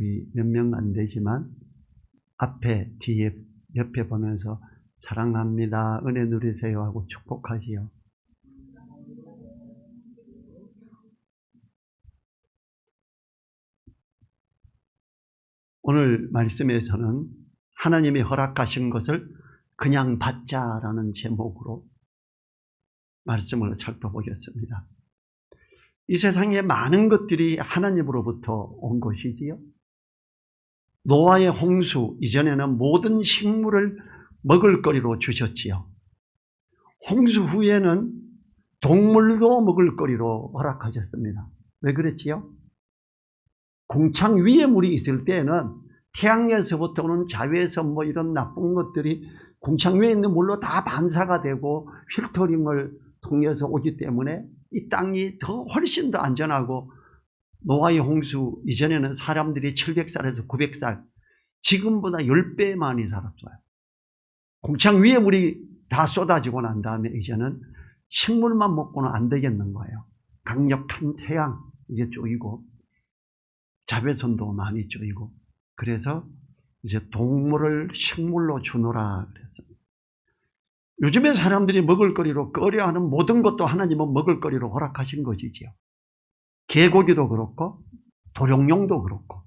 우리 몇 명 안 되지만 앞에, 뒤에, 옆에 보면서 사랑합니다, 은혜 누리세요 하고 축복하지요. 오늘 말씀에서는 하나님이 허락하신 것을 그냥 받자라는 제목으로 말씀을 살펴보겠습니다. 이 세상에 많은 것들이 하나님으로부터 온 것이지요. 노아의 홍수 이전에는 모든 식물을 먹을거리로 주셨지요. 홍수 후에는 동물도 먹을거리로 허락하셨습니다. 왜 그랬지요? 궁창 위에 물이 있을 때에는 태양에서부터 오는 자외선 이런 나쁜 것들이 궁창 위에 있는 물로 다 반사가 되고 필터링을 통해서 오기 때문에 이 땅이 더 훨씬 더 안전하고, 노아의 홍수 이전에는 사람들이 700살에서 900살, 지금보다 10배 많이 살았어요. 궁창 위에 물이 다 쏟아지고 난 다음에 이제는 식물만 먹고는 안 되겠는 거예요. 강력한 태양 이제 쪼이고 자외선도 많이 쪼이고, 그래서 이제 동물을 식물로 주노라 그랬습니다. 요즘에 사람들이 먹을거리로 꺼려하는 모든 것도 하나님은 먹을거리로 허락하신 것이지요. 개고기도 그렇고 도룡뇽도 그렇고,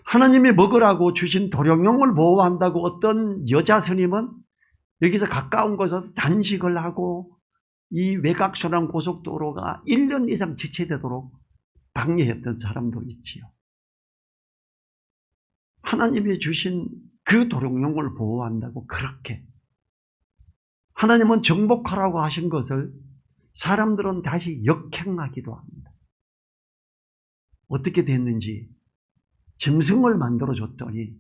하나님이 먹으라고 주신 도룡뇽을 보호한다고 어떤 여자 스님은 여기서 가까운 곳에서 단식을 하고 이 외곽순환 고속도로가 1년 이상 지체되도록 방해했던 사람도 있지요. 하나님이 주신 그 도룡뇽을 보호한다고 그렇게, 하나님은 정복하라고 하신 것을 사람들은 다시 역행하기도 합니다. 어떻게 됐는지 짐승을 만들어 줬더니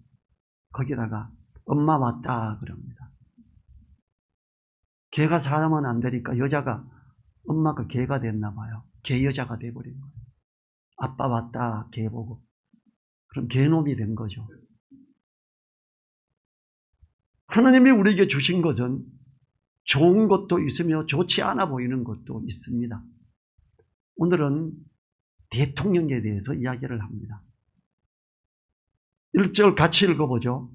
거기다가 엄마 왔다 그럽니다. 개가 사람은 안 되니까 여자가, 엄마가 개가 됐나 봐요. 개 여자가 돼버린 거예요. 아빠 왔다 개 보고. 그럼 개놈이 된 거죠. 하나님이 우리에게 주신 것은 좋은 것도 있으며 좋지 않아 보이는 것도 있습니다. 오늘은 대통령에 대해서 이야기를 합니다. 1절 같이 읽어보죠.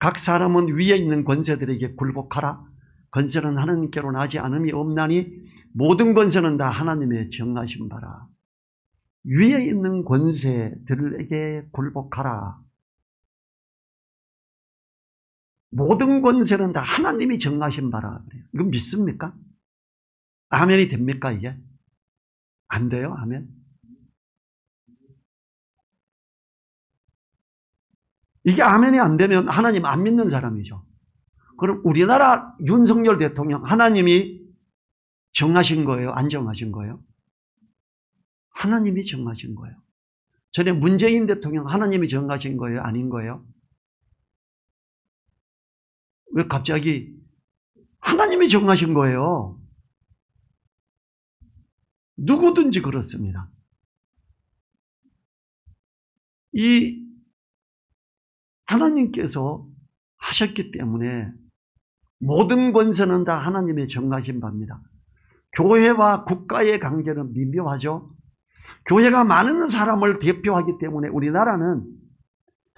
각 사람은 위에 있는 권세들에게 굴복하라. 권세는 하나님께로 나지 않음이 없나니 모든 권세는 다 하나님의 정하신 바라. 위에 있는 권세들에게 굴복하라. 모든 권세는 다 하나님이 정하신 바라 그래요. 이거 믿습니까? 아멘이 됩니까 이게? 안 돼요? 아멘? 이게 아멘이 안 되면 하나님 안 믿는 사람이죠. 그럼 우리나라 윤석열 대통령 하나님이 정하신 거예요? 안 정하신 거예요? 하나님이 정하신 거예요. 전에 문재인 대통령 하나님이 정하신 거예요? 아닌 거예요? 왜 갑자기 하나님이 정하신 거예요? 누구든지 그렇습니다. 이 하나님께서 하셨기 때문에 모든 권세는 다 하나님의 정하신 바입니다. 교회와 국가의 관계는 미묘하죠. 교회가 많은 사람을 대표하기 때문에 우리나라는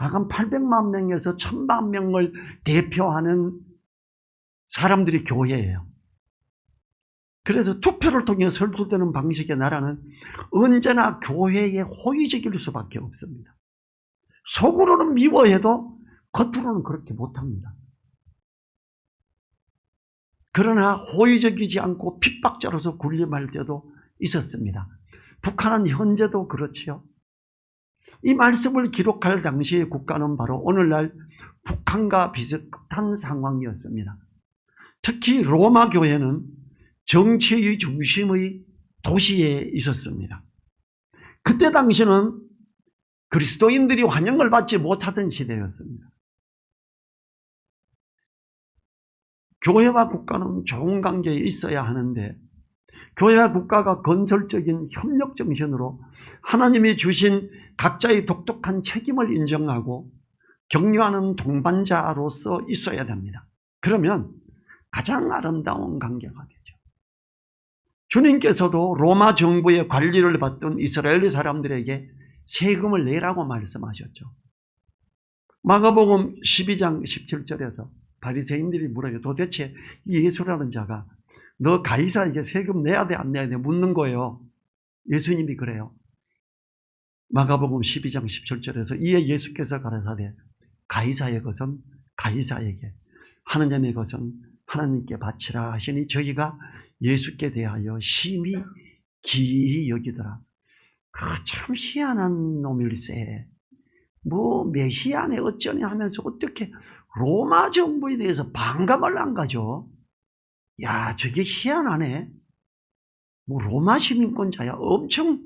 약 한 800만 명에서 1000만 명을 대표하는 사람들이 교회예요. 그래서 투표를 통해 설득되는 방식의 나라는 언제나 교회에 호의적일 수밖에 없습니다. 속으로는 미워해도 겉으로는 그렇게 못합니다. 그러나 호의적이지 않고 핍박자로서 군림할 때도 있었습니다. 북한은 현재도 그렇지요. 이 말씀을 기록할 당시의 국가는 바로 오늘날 북한과 비슷한 상황이었습니다. 특히 로마 교회는 정치의 중심의 도시에 있었습니다. 그때 당시는 그리스도인들이 환영을 받지 못하던 시대였습니다. 교회와 국가는 좋은 관계에 있어야 하는데, 교회와 국가가 건설적인 협력 정신으로 하나님이 주신 각자의 독특한 책임을 인정하고 격려하는 동반자로서 있어야 됩니다. 그러면 가장 아름다운 관계가 되죠. 주님께서도 로마 정부의 관리를 받던 이스라엘 사람들에게 세금을 내라고 말씀하셨죠. 마가복음 12장 17절에서 바리새인들이 물어요. 도대체 이 예수라는 자가 너 가이사에게 세금 내야 돼 안 내야 돼 묻는 거예요. 예수님이 그래요. 마가복음 12장 17절에서 이에 예수께서 가라사대 가이사의 것은 가이사에게 하느님의 것은 하나님께 바치라 하시니 저희가 예수께 대하여 심히 기이 여기더라. 참 희한한 놈일세. 뭐 메시아네 어쩌네 하면서 어떻게 로마 정부에 대해서 반감을 안 가져? 야, 저게 희한하네. 뭐 로마 시민권자야. 엄청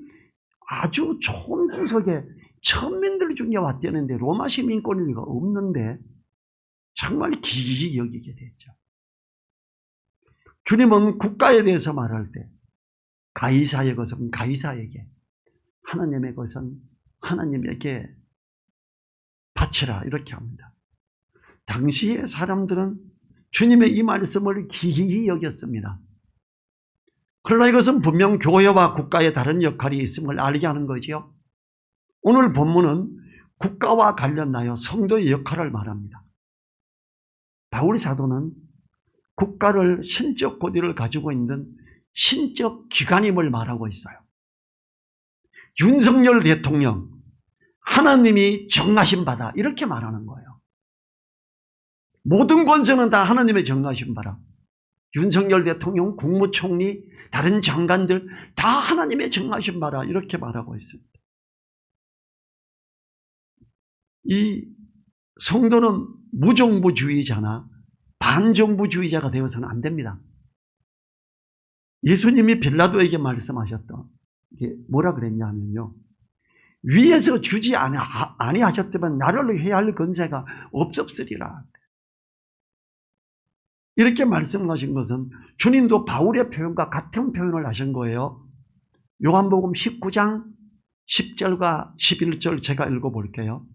아주 좋은 구석에 천민들 중에 왔다는데 로마 시민권일 리가 없는데 정말 기이 여기게 됐죠. 주님은 국가에 대해서 말할 때 가이사의 것은 가이사에게, 하나님의 것은 하나님에게 바치라 이렇게 합니다. 당시의 사람들은 주님의 이 말씀을 기이 여겼습니다. 그러나 이것은 분명 교회와 국가의 다른 역할이 있음을 알게 하는 거지요. 오늘 본문은 국가와 관련하여 성도의 역할을 말합니다. 바울 사도는 국가를 신적 고리를 가지고 있는 신적 기관임을 말하고 있어요. 윤석열 대통령, 하나님이 정하신 바다 이렇게 말하는 거예요. 모든 권세는 다 하나님의 정하신 바라. 윤석열 대통령, 국무총리, 다른 장관들 다 하나님의 정하신 바라 이렇게 말하고 있습니다. 이 성도는 무정부주의자나 반정부주의자가 되어서는 안 됩니다. 예수님이 빌라도에게 말씀하셨던 이게 뭐라 그랬냐 하면요, 위에서 주지 아니하셨다면 나를 해할 권세가 없었으리라. 이렇게 말씀하신 것은 주님도 바울의 표현과 같은 표현을 하신 거예요. 요한복음 19장 10절과 11절 제가 읽어볼게요.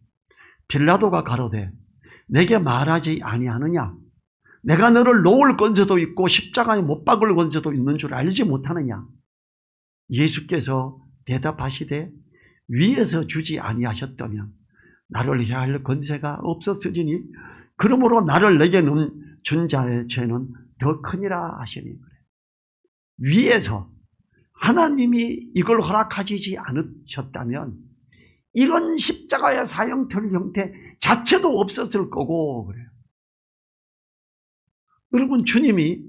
빌라도가 가로되 내게 말하지 아니하느냐? 내가 너를 놓을 권세도 있고 십자가에 못 박을 권세도 있는 줄 알지 못하느냐? 예수께서 대답하시되 위에서 주지 아니하셨다면 나를 해할 권세가 없었으리니 그러므로 나를 내게 준 자의 죄는 더 크니라 하시니 그래요. 위에서 하나님이 이걸 허락하시지 않으셨다면 이런 십자가의 사형틀 형태 자체도 없었을 거고 그래요. 여러분, 주님이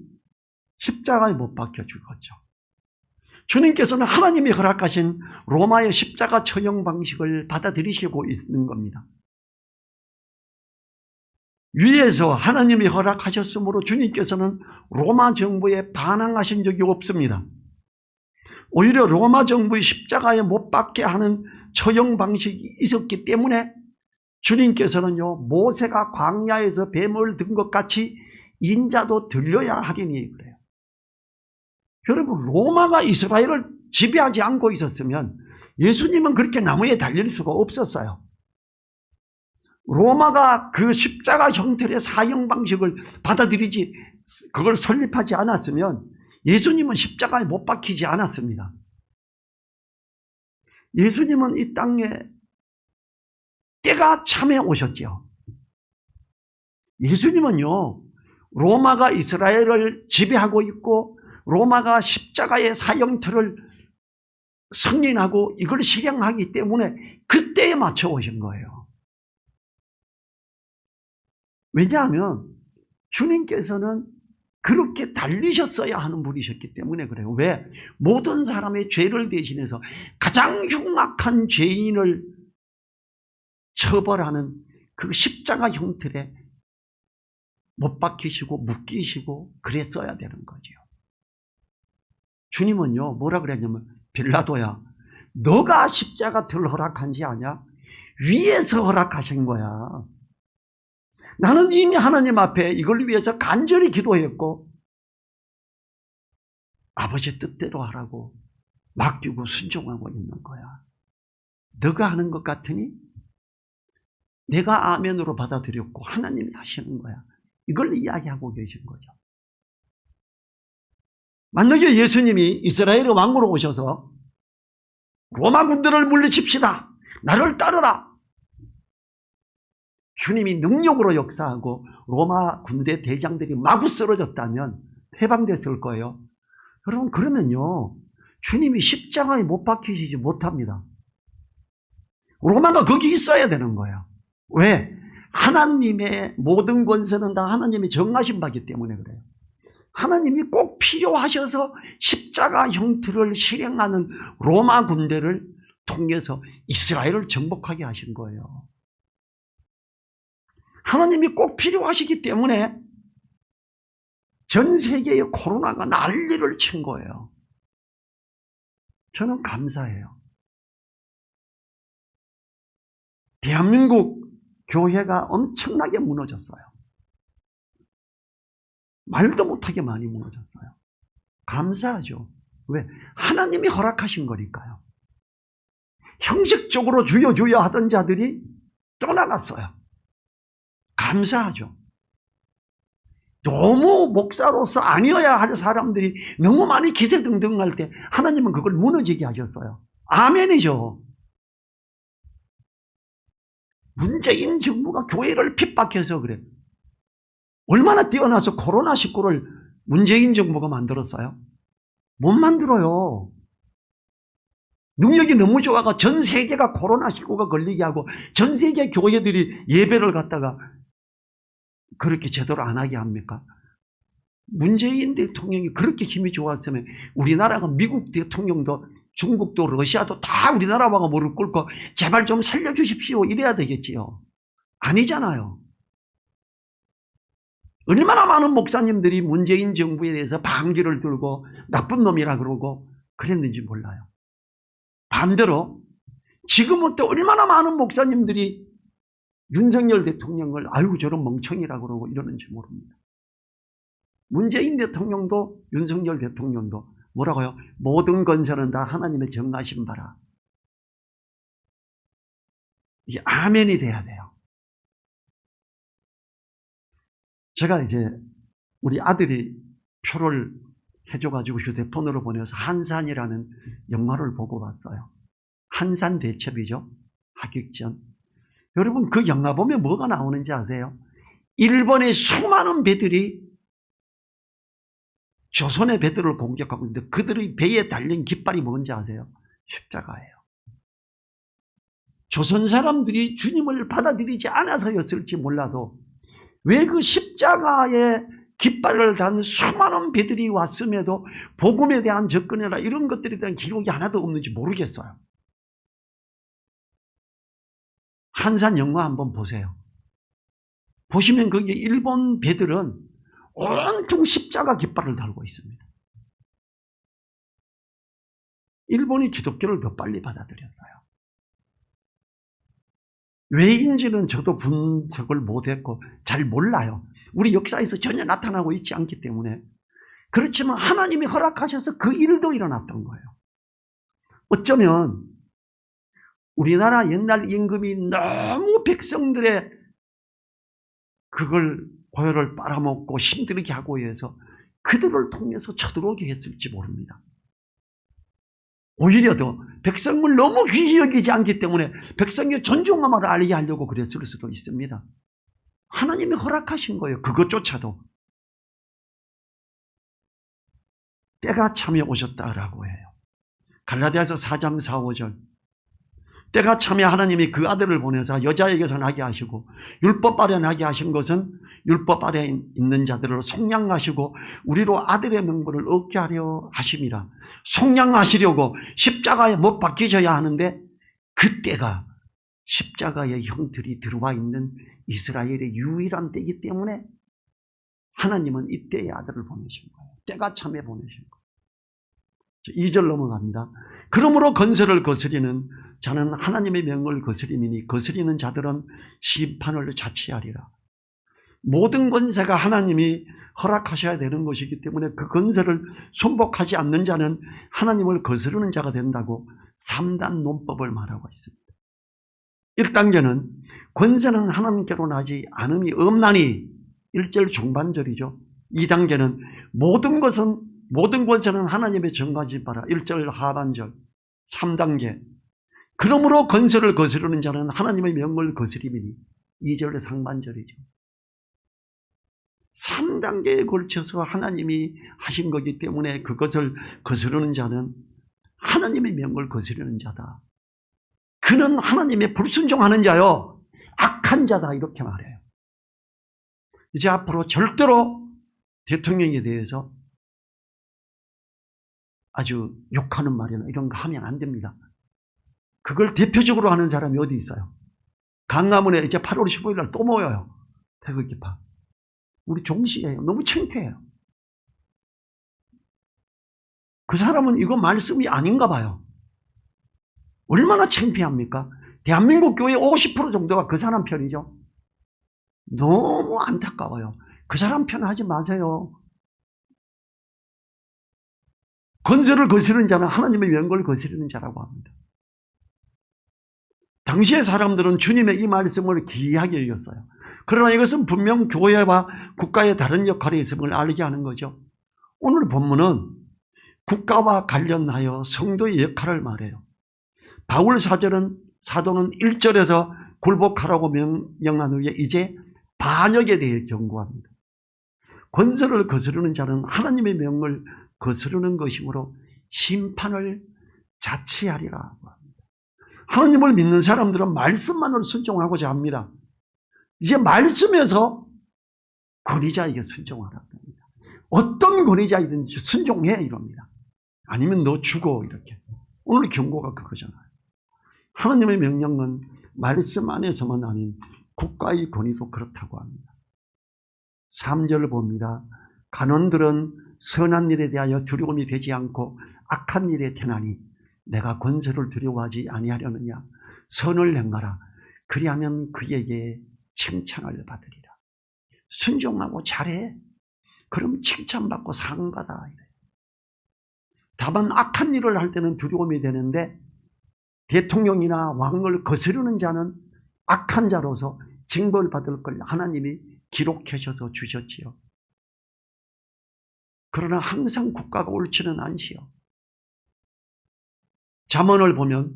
십자가에 못 박혀 죽었죠. 주님께서는 하나님이 허락하신 로마의 십자가 처형 방식을 받아들이시고 있는 겁니다. 위에서 하나님이 허락하셨으므로 주님께서는 로마 정부에 반항하신 적이 없습니다. 오히려 로마 정부의 십자가에 못 박게 하는 처형 방식이 있었기 때문에 주님께서는요, 모세가 광야에서 뱀을 든 것 같이 인자도 들려야 하리니 그래요. 여러분, 로마가 이스라엘을 지배하지 않고 있었으면 예수님은 그렇게 나무에 달릴 수가 없었어요. 로마가 그 십자가 형태의 사형 방식을 받아들이지, 그걸 설립하지 않았으면 예수님은 십자가에 못 박히지 않았습니다. 예수님은 이 땅에 때가 참에 오셨죠. 예수님은요, 로마가 이스라엘을 지배하고 있고 로마가 십자가의 사형틀을 승인하고 이걸 실행하기 때문에 그때에 맞춰 오신 거예요. 왜냐하면 주님께서는 그렇게 달리셨어야 하는 분이셨기 때문에 그래요. 왜? 모든 사람의 죄를 대신해서 가장 흉악한 죄인을 처벌하는 그 십자가 형틀에 못 박히시고 묶이시고 그랬어야 되는 거죠. 주님은요, 뭐라 그랬냐면, 빌라도야, 너가 십자가 틀 허락한지 아냐? 위에서 허락하신 거야. 나는 이미 하나님 앞에 이걸 위해서 간절히 기도했고 아버지 뜻대로 하라고 맡기고 순종하고 있는 거야. 너가 하는 것 같으니 내가 아멘으로 받아들였고 하나님이 하시는 거야. 이걸 이야기하고 계신 거죠. 만약에 예수님이 이스라엘의 왕으로 오셔서 로마 군대를 물리칩시다, 나를 따르라. 주님이 능력으로 역사하고 로마 군대 대장들이 마구 쓰러졌다면 해방됐을 거예요. 여러분, 그러면요, 주님이 십자가에 못 박히시지 못합니다. 로마가 거기 있어야 되는 거예요. 왜? 하나님의 모든 권세는 다 하나님이 정하신 바기 때문에 그래요. 하나님이 꼭 필요하셔서 십자가 형태를 실행하는 로마 군대를 통해서 이스라엘을 정복하게 하신 거예요. 하나님이 꼭 필요하시기 때문에 전 세계의 코로나가 난리를 친 거예요. 저는 감사해요. 대한민국 교회가 엄청나게 무너졌어요. 말도 못하게 많이 무너졌어요. 감사하죠. 왜? 하나님이 허락하신 거니까요. 형식적으로 주여 주여 하던 자들이 떠나갔어요. 감사하죠. 너무 목사로서 아니어야 할 사람들이 너무 많이 기세등등할 때 하나님은 그걸 무너지게 하셨어요. 아멘이죠. 문재인 정부가 교회를 핍박해서 그래. 얼마나 뛰어나서 코로나19를 문재인 정부가 만들었어요? 못 만들어요. 능력이 너무 좋아가 전 세계가 코로나19가 걸리게 하고 전 세계 교회들이 예배를 갖다가 그렇게 제대로 안 하게 합니까? 문재인 대통령이 그렇게 힘이 좋았으면 우리나라가 미국 대통령도 중국도 러시아도 다 우리나라와 무릎 꿇고 제발 좀 살려주십시오 이래야 되겠지요. 아니잖아요. 얼마나 많은 목사님들이 문재인 정부에 대해서 반기를 들고 나쁜 놈이라 그러고 그랬는지 몰라요. 반대로 지금은 또 얼마나 많은 목사님들이 윤석열 대통령을 아이고 저런 멍청이라 그러고 이러는지 모릅니다. 문재인 대통령도 윤석열 대통령도 뭐라고요? 모든 건설은 다 하나님의 정하신 바라. 이게 아멘이 돼야 돼요. 제가 이제 우리 아들이 표를 해줘가지고 휴대폰으로 보내서 한산이라는 영화를 보고 봤어요. 한산 대첩이죠. 하객전. 여러분 그 영화 보면 뭐가 나오는지 아세요? 일본의 수많은 배들이 조선의 배들을 공격하고 있는데 그들의 배에 달린 깃발이 뭔지 아세요? 십자가예요. 조선 사람들이 주님을 받아들이지 않아서였을지 몰라도 왜 그 십자가에 깃발을 단 수많은 배들이 왔음에도 복음에 대한 접근이나 이런 것들에 대한 기록이 하나도 없는지 모르겠어요. 한산 영화 한번 보세요. 보시면 거기에 일본 배들은 온통 십자가 깃발을 달고 있습니다. 일본이 기독교를 더 빨리 받아들였어요. 왜인지는 저도 분석을 못했고 잘 몰라요. 우리 역사에서 전혀 나타나고 있지 않기 때문에. 그렇지만 하나님이 허락하셔서 그 일도 일어났던 거예요. 어쩌면 우리나라 옛날 임금이 너무 백성들의 그걸 고열을 빨아먹고 힘들게 하고 해서 그들을 통해서 쳐들어오게 했을지 모릅니다. 오히려 더 백성을 너무 귀히 여기지 않기 때문에 백성의 존중함을 알게 하려고 그랬을 수도 있습니다. 하나님이 허락하신 거예요. 그것조차도. 때가 참에 오셨다라고 해요. 갈라디아서 4장 4, 5절. 때가 참에 하나님이 그 아들을 보내사 여자에게서 나게 하시고 율법 아래 나게 하신 것은 율법 아래 있는 자들을 속량하시고 우리로 아들의 명분을 얻게 하려 하심이라. 속량하시려고 십자가에 못 박히셔야 하는데 그때가 십자가의 형틀이 들어와 있는 이스라엘의 유일한 때이기 때문에 하나님은 이때의 아들을 보내신 거예요. 때가 참에 보내신 거예요. 2절 넘어갑니다. 그러므로 건설을 거스리는 자는 하나님의 명을 거스림이니 거스리는 자들은 심판을 자취하리라. 모든 권세가 하나님이 허락하셔야 되는 것이기 때문에 그 건설을 순복하지 않는 자는 하나님을 거스르는 자가 된다고 3단 논법을 말하고 있습니다. 1단계는 권세는 하나님께로 나지 않음이 없나니 1절 중반절이죠. 2단계는 모든 권세는 하나님의 정하신 바라 1절 하반절. 3단계 그러므로 건설을 거스르는 자는 하나님의 명령을 거스리니 2절 상반절이죠. 3단계에 걸쳐서 하나님이 하신 거기 때문에 그것을 거스르는 자는 하나님의 명령을 거스르는 자다. 그는 하나님의 불순종하는 자요, 악한 자다, 이렇게 말해요. 이제 앞으로 절대로 대통령에 대해서 아주 욕하는 말이나 이런 거 하면 안 됩니다. 그걸 대표적으로 하는 사람이 어디 있어요? 강화문에 이제 8월 15일 날 또 모여요. 태극기파. 우리 종씨예요. 너무 창피해요. 그 사람은 이거 말씀이 아닌가 봐요. 얼마나 창피합니까? 대한민국 교회 50% 정도가 그 사람 편이죠. 너무 안타까워요. 그 사람 편 하지 마세요. 건설을 거스르는 자는 하나님의 명령을 거스르는 자라고 합니다. 당시의 사람들은 주님의 이 말씀을 기이하게 여겼어요. 그러나 이것은 분명 교회와 국가의 다른 역할이 있음을 알게 하는 거죠. 오늘 본문은 국가와 관련하여 성도의 역할을 말해요. 바울 사도는 1절에서 굴복하라고 명령한 후에 이제 반역에 대해 경고합니다. 건설을 거스르는 자는 하나님의 명령을 거스르는 것이므로 심판을 자취하리라고 합니다. 하나님을 믿는 사람들은 말씀만으로 순종하고자 합니다. 이제 말씀에서 권위자에게 순종하라고 합니다. 어떤 권위자이든지 순종해 이럽니다. 아니면 너 죽어 이렇게. 오늘 경고가 그거잖아요. 하나님의 명령은 말씀 안에서만 아닌 국가의 권위도 그렇다고 합니다. 3절을 봅니다. 간원들은 선한 일에 대하여 두려움이 되지 않고 악한 일에 태나니 내가 권세를 두려워하지 아니하려느냐. 선을 행하라. 그리하면 그에게 칭찬을 받으리라. 순종하고 잘해. 그럼 칭찬받고 상 받아. 다만 악한 일을 할 때는 두려움이 되는데 대통령이나 왕을 거스르는 자는 악한 자로서 징벌 받을 걸 하나님이 기록하셔서 주셨지요. 그러나 항상 국가가 옳지는 않지요. 잠언을 보면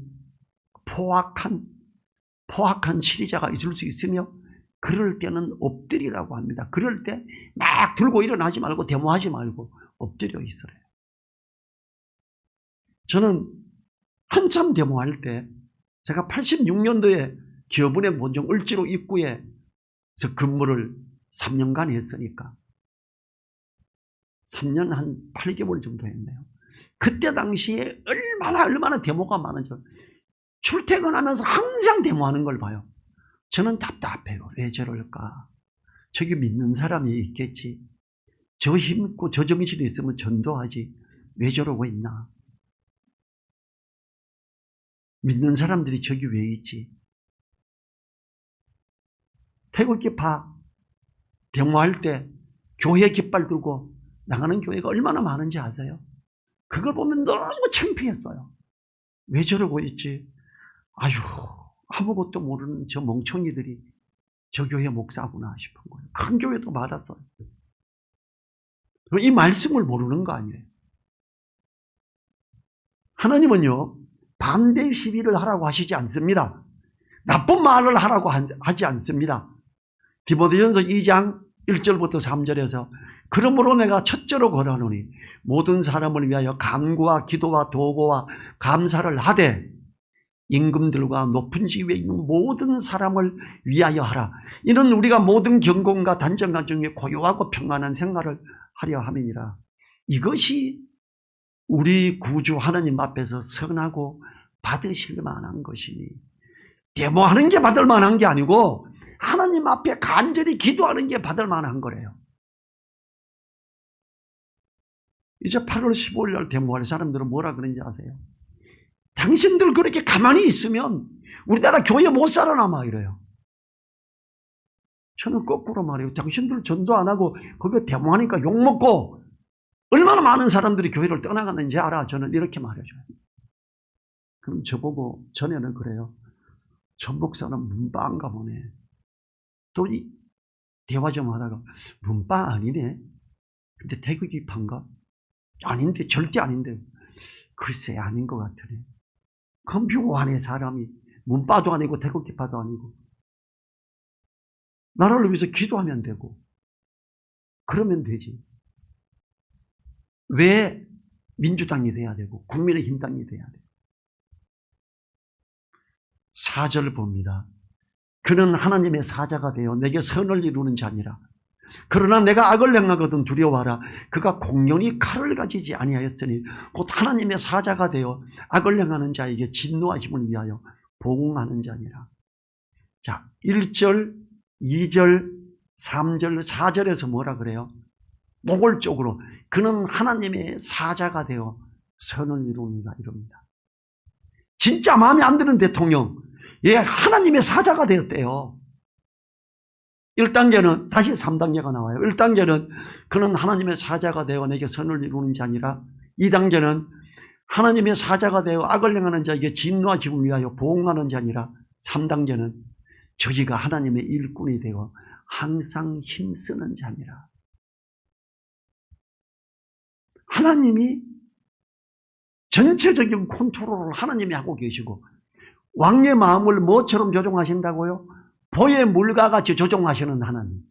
포악한 치리자가 있을 수 있으며 그럴 때는 엎드리라고 합니다. 그럴 때 막 들고 일어나지 말고 데모하지 말고 엎드려 있으래요. 저는 한참 데모할 때 제가 86년도에 기업은행 본점 을지로 입구에서 근무를 3년간 했으니까 3년 한 8개월 정도 했네요. 그때 당시에 얼마나 데모가 많은지 출퇴근하면서 항상 데모하는 걸 봐요. 저는 답답해요. 왜 저럴까? 저기 믿는 사람이 있겠지. 저 힘있고 저 정신이 있으면 전도하지. 왜 저러고 있나? 믿는 사람들이 저기 왜 있지? 태극기파 데모할 때 교회 깃발 들고 나가는 교회가 얼마나 많은지 아세요? 그걸 보면 너무 창피했어요. 왜 저러고 있지? 아유, 아무것도 모르는 저 멍청이들이 저 교회 목사구나 싶은 거예요. 큰 교회도 많았어요. 이 말씀을 모르는 거 아니에요. 하나님은요, 반대 시비를 하라고 하시지 않습니다. 나쁜 말을 하라고 하지 않습니다. 디모데전서 2장 1절부터 3절에서 그러므로 내가 첫째로 권하노니 모든 사람을 위하여 간구와 기도와 도고와 감사를 하되 임금들과 높은 지위에 있는 모든 사람을 위하여 하라. 이는 우리가 모든 경건과 단정한 중에 고요하고 평안한 생활을 하려 함이니라. 이것이 우리 구주 하나님 앞에서 선하고 받으실 만한 것이니 데모하는 게 받을 만한 게 아니고 하나님 앞에 간절히 기도하는 게 받을 만한 거래요. 이제 8월 15일 날 데모할 사람들은 뭐라 그런지 아세요? 당신들 그렇게 가만히 있으면 우리나라 교회 못 살아남아 이래요. 저는 거꾸로 말해요. 당신들 전도 안 하고 거기 데모하니까 욕먹고 얼마나 많은 사람들이 교회를 떠나가는지 알아. 저는 이렇게 말해줘요. 그럼 저보고 전에는 그래요. 전 목사는 문바인가 보네. 또 이 대화 좀 하다가 문바 아니네. 근데 태극기파인가? 아닌데 절대 아닌데. 글쎄 아닌 것 같으네. 그 묘하네 사람이. 문바도 아니고 태극기파도 아니고. 나라를 위해서 기도하면 되고 그러면 되지. 왜 민주당이 돼야 되고 국민의힘 당이 돼야 돼? 4절 봅니다. 그는 하나님의 사자가 되어 내게 선을 이루는 자니라. 그러나 내가 악을 행하거든 두려워하라. 그가 공연히 칼을 가지지 아니하였으니 곧 하나님의 사자가 되어 악을 행하는 자에게 진노하심을 위하여 보응하는 자니라. 자, 1절, 2절, 3절, 4절에서 뭐라 그래요? 노골적으로 그는 하나님의 사자가 되어 선을 이루는가 이럽니다. 진짜 마음에 안 드는 대통령, 예, 하나님의 사자가 되었대요. 1단계는 다시 3단계가 나와요. 1단계는 그는 하나님의 사자가 되어 내게 선을 이루는 자니라. 2단계는 하나님의 사자가 되어 악을 행하는 자에게 진노하심을 위하여 보응하는 자니라. 3단계는 저기가 하나님의 일꾼이 되어 항상 힘쓰는 자니라. 하나님이 전체적인 컨트롤을 하나님이 하고 계시고 왕의 마음을 뭐처럼 조종하신다고요? 보의 물과 같이 조종하시는 하나님.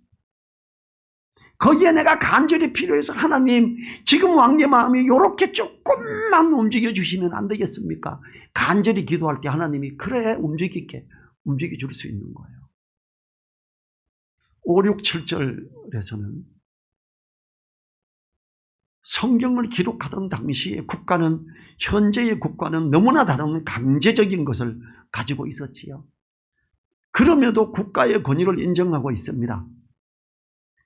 거기에 내가 간절히 필요해서 하나님 지금 왕의 마음이 이렇게 조금만 움직여 주시면 안 되겠습니까? 간절히 기도할 때 하나님이 그래 움직이게 움직여 줄 수 있는 거예요. 5, 6, 7절에서는 성경을 기록하던 당시의 국가는 현재의 국가는 너무나 다른 강제적인 것을 가지고 있었지요. 그럼에도 국가의 권위를 인정하고 있습니다.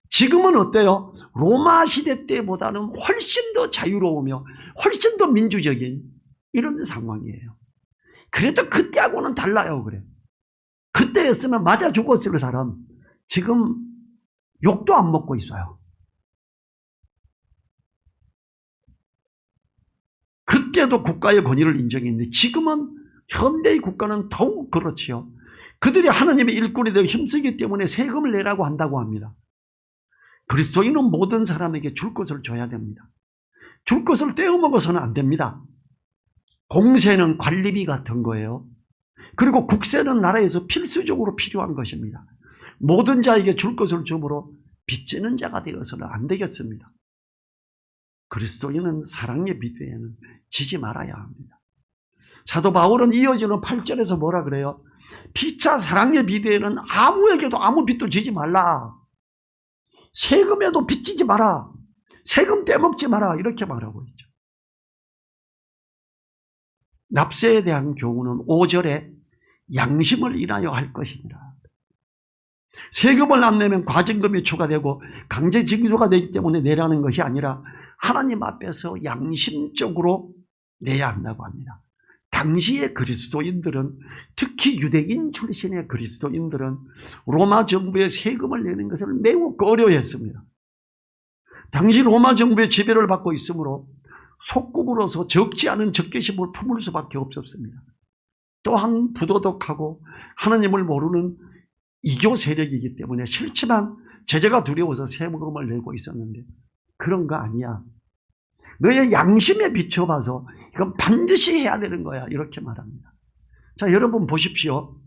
지금은 어때요? 로마 시대 때보다는 훨씬 더 자유로우며 훨씬 더 민주적인 이런 상황이에요. 그래도 그때하고는 달라요. 그래. 그때였으면 맞아 죽었을 사람 지금 욕도 안 먹고 있어요. 그때도 국가의 권위를 인정했는데 지금은 현대의 국가는 더욱 그렇지요. 그들이 하나님의 일꾼이 되어 힘쓰기 때문에 세금을 내라고 한다고 합니다. 그리스도인은 모든 사람에게 줄 것을 줘야 됩니다. 줄 것을 떼어먹어서는 안 됩니다. 공세는 관리비 같은 거예요. 그리고 국세는 나라에서 필수적으로 필요한 것입니다. 모든 자에게 줄 것을 줌으로 빚지는 자가 되어서는 안 되겠습니다. 그리스도인은 사랑의 비대에는 지지 말아야 합니다. 사도 바울은 이어지는 8절에서 뭐라 그래요? 피차 사랑의 비대에는 아무에게도 아무 빚도 지지 말라. 세금에도 빚지지 마라. 세금 떼먹지 마라. 이렇게 말하고 있죠. 납세에 대한 경우는 5절에 양심을 인하여 할 것이니라. 세금을 안 내면 과징금이 추가되고 강제징수가 되기 때문에 내라는 것이 아니라 하나님 앞에서 양심적으로 내야 한다고 합니다. 당시의 그리스도인들은 특히 유대인 출신의 그리스도인들은 로마 정부의 세금을 내는 것을 매우 꺼려했습니다. 당시 로마 정부의 지배를 받고 있으므로 속국으로서 적지 않은 적개심을 품을 수밖에 없었습니다. 또한 부도덕하고 하나님을 모르는 이교 세력이기 때문에 싫지만 제재가 두려워서 세금을 내고 있었는데 그런 거 아니야. 너의 양심에 비춰봐서 이건 반드시 해야 되는 거야. 이렇게 말합니다. 자, 여러분 보십시오.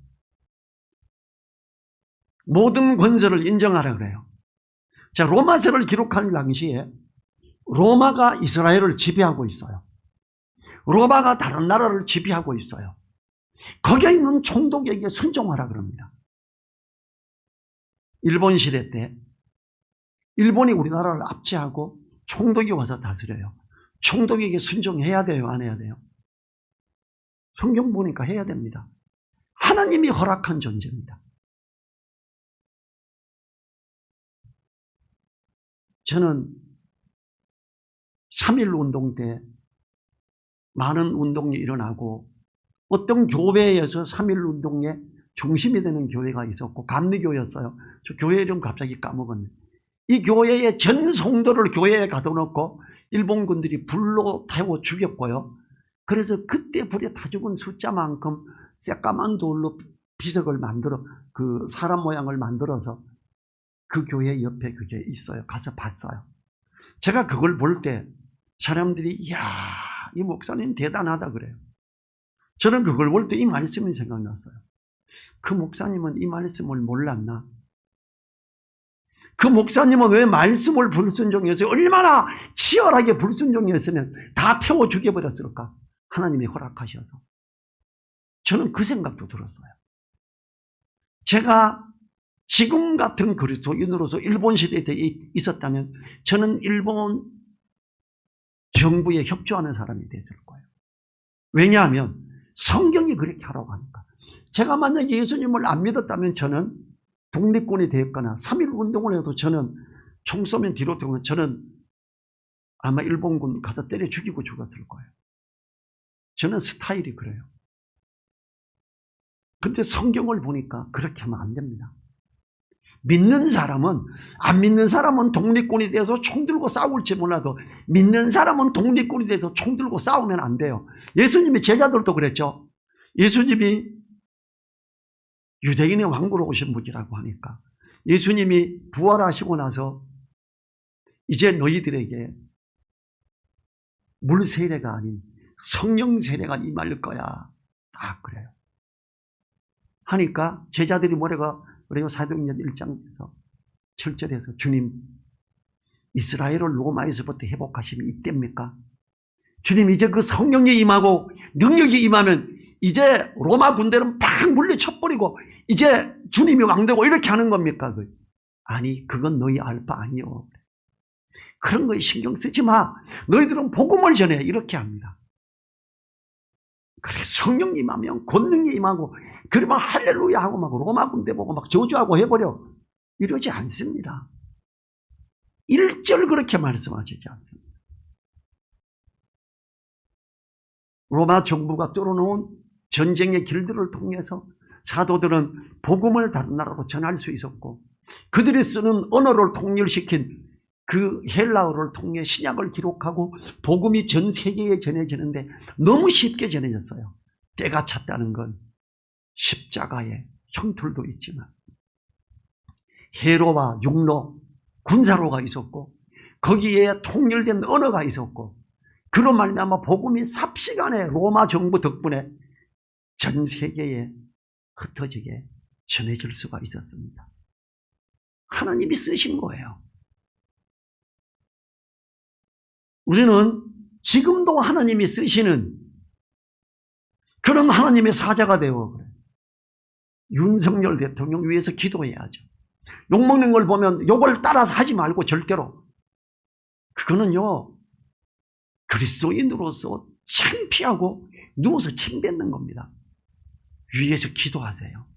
모든 권세를 인정하라 그래요. 자, 로마서를 기록한 당시에 로마가 이스라엘을 지배하고 있어요. 로마가 다른 나라를 지배하고 있어요. 거기에 있는 총독에게 순종하라 그럽니다. 일본 시대 때 일본이 우리나라를 압제하고 총독이 와서 다스려요. 총독에게 순종해야 돼요? 안 해야 돼요? 성경 보니까 해야 됩니다. 하나님이 허락한 존재입니다. 저는 3.1 운동 때 많은 운동이 일어나고 어떤 교회에서 3.1 운동의 중심이 되는 교회가 있었고 감리교였어요. 저 교회 이름 갑자기 까먹었네. 이 교회의 전 성도를 교회에 가둬놓고 일본군들이 불로 태워 죽였고요. 그래서 그때 불에 타 죽은 숫자만큼 새까만 돌로 비석을 만들어 그 사람 모양을 만들어서 그 교회 옆에 그게 있어요. 가서 봤어요. 제가 그걸 볼 때 사람들이 이야 이 목사님 대단하다 그래요. 저는 그걸 볼 때 이 말씀이 생각났어요. 그 목사님은 이 말씀을 몰랐나? 그 목사님은 왜 말씀을 불순종했어요? 얼마나 치열하게 불순종했으면 다 태워 죽여버렸을까? 하나님이 허락하셔서. 저는 그 생각도 들었어요. 제가 지금 같은 그리스도인으로서 일본 시대에 있었다면 저는 일본 정부에 협조하는 사람이 됐을 거예요. 왜냐하면 성경이 그렇게 하라고 하니까. 제가 만약에 예수님을 안 믿었다면 저는 독립군이 되었거나 3.1 운동을 해도 저는 총 쏘면 뒤로 되면 저는 아마 일본군 가서 때려 죽이고 죽었을 거예요. 저는 스타일이 그래요. 근데 성경을 보니까 그렇게 하면 안 됩니다. 믿는 사람은, 안 믿는 사람은 독립군이 돼서 총 들고 싸울지 몰라도 믿는 사람은 독립군이 돼서 총 들고 싸우면 안 돼요. 예수님이 제자들도 그랬죠. 예수님이 유대인의 왕으로 오신 분이라고 하니까 예수님이 부활하시고 나서 이제 너희들에게 물 세례가 아닌 성령 세례가 임할 거야. 다 그래요. 하니까 제자들이 뭐래가 그래요? 사도행전 1장에서 7절에서 주님 이스라엘을 로마에서부터 회복하시면 이때입니까? 주님 이제 그 성령이 임하고 능력이 임하면 이제 로마 군대는 팍 물리쳐버리고 이제 주님이 왕되고 이렇게 하는 겁니까? 아니 그건 너희 알 바 아니요. 그런 거에 신경 쓰지 마. 너희들은 복음을 전해. 이렇게 합니다. 그래 성령이 임하면 권능이 임하고 그러면 할렐루야 하고 막 로마 군대 보고 막 저주하고 해버려. 이러지 않습니다. 1절 그렇게 말씀하시지 않습니다. 로마 정부가 뚫어놓은 전쟁의 길들을 통해서 사도들은 복음을 다른 나라로 전할 수 있었고 그들이 쓰는 언어를 통일시킨 그 헬라어를 통해 신약을 기록하고 복음이 전 세계에 전해지는데 너무 쉽게 전해졌어요. 때가 찼다는 건 십자가의 형틀도 있지만 해로와 육로, 군사로가 있었고 거기에 통일된 언어가 있었고 그로 말미암아 복음이 삽시간에 로마 정부 덕분에 전 세계에 흩어지게 전해질 수가 있었습니다. 하나님이 쓰신 거예요. 우리는 지금도 하나님이 쓰시는 그런 하나님의 사자가 되어 그래요. 윤석열 대통령 위해서 기도해야죠. 욕먹는 걸 보면 욕을 따라서 하지 말고 절대로. 그거는요 그리스도인으로서 창피하고 누워서 침 뱉는 겁니다. 위에서 기도하세요.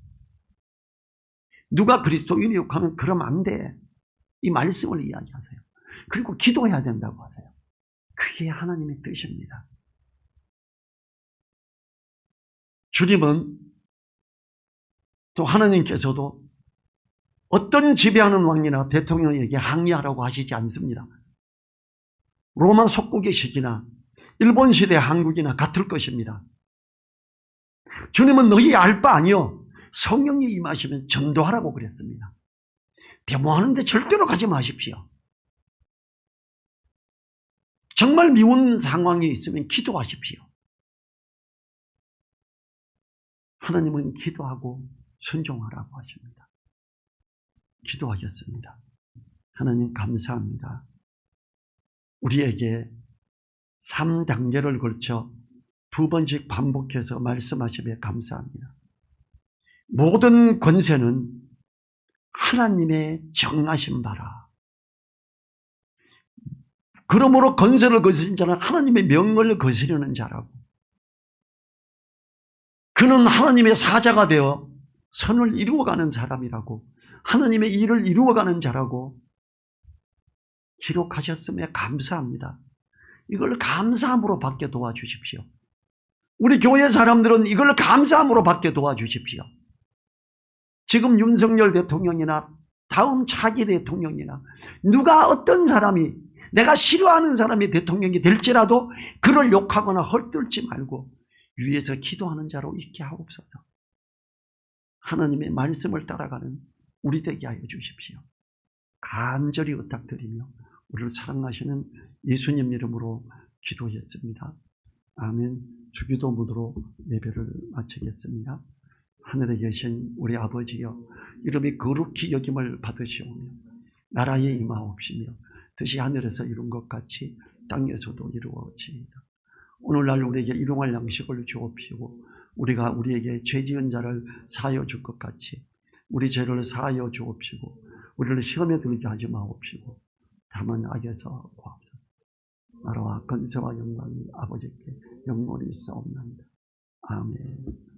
누가 그리스도인이 욕하면 그러면 안 돼. 이 말씀을 이야기하세요. 그리고 기도해야 된다고 하세요. 그게 하나님의 뜻입니다. 주님은 또 하나님께서도 어떤 지배하는 왕이나 대통령에게 항의하라고 하시지 않습니다. 로마 속국의 시기나 일본 시대 한국이나 같을 것입니다. 주님은 너희 알 바 아니요 성령이 임하시면 전도하라고 그랬습니다. 데모하는데 절대로 가지 마십시오. 정말 미운 상황이 있으면 기도하십시오. 하나님은 기도하고 순종하라고 하십니다. 기도하셨습니다. 하나님 감사합니다. 우리에게 3단계를 걸쳐 2번씩 반복해서 말씀하시며 감사합니다. 모든 권세는 하나님의 정하신 바라. 그러므로 권세를 거스린 자는 하나님의 명령을 거스르는 자라고. 그는 하나님의 사자가 되어 선을 이루어가는 사람이라고 하나님의 일을 이루어가는 자라고 기록하셨음에 감사합니다. 이걸 감사함으로 받게 도와주십시오. 우리 교회 사람들은 이걸 감사함으로 받게 도와주십시오. 지금 윤석열 대통령이나 다음 차기 대통령이나 누가 어떤 사람이 내가 싫어하는 사람이 대통령이 될지라도 그를 욕하거나 헐뜯지 말고 위에서 기도하는 자로 있게 하옵소서. 하나님의 말씀을 따라가는 우리 되게 하여 주십시오. 간절히 부탁드리며 우리를 사랑하시는 예수님 이름으로 기도했습니다. 아멘. 주기도문으로 예배를 마치겠습니다. 하늘에 계신 우리 아버지여, 이름이 거룩히 여김을 받으시오며 나라에 임하옵시며 뜻이 하늘에서 이룬 것 같이 땅에서도 이루어지이다. 오늘날 우리에게 일용할 양식을 주옵시고 우리가 우리에게 죄 지은 자를 사하여 줄 것 같이 우리 죄를 사하여 주옵시고 우리를 시험에 들게 하지 마옵시고 다만 악에서 구하옵소서. 나라와 권세와 영광이 아버지께 영원히 있사옵나이다. 아멘.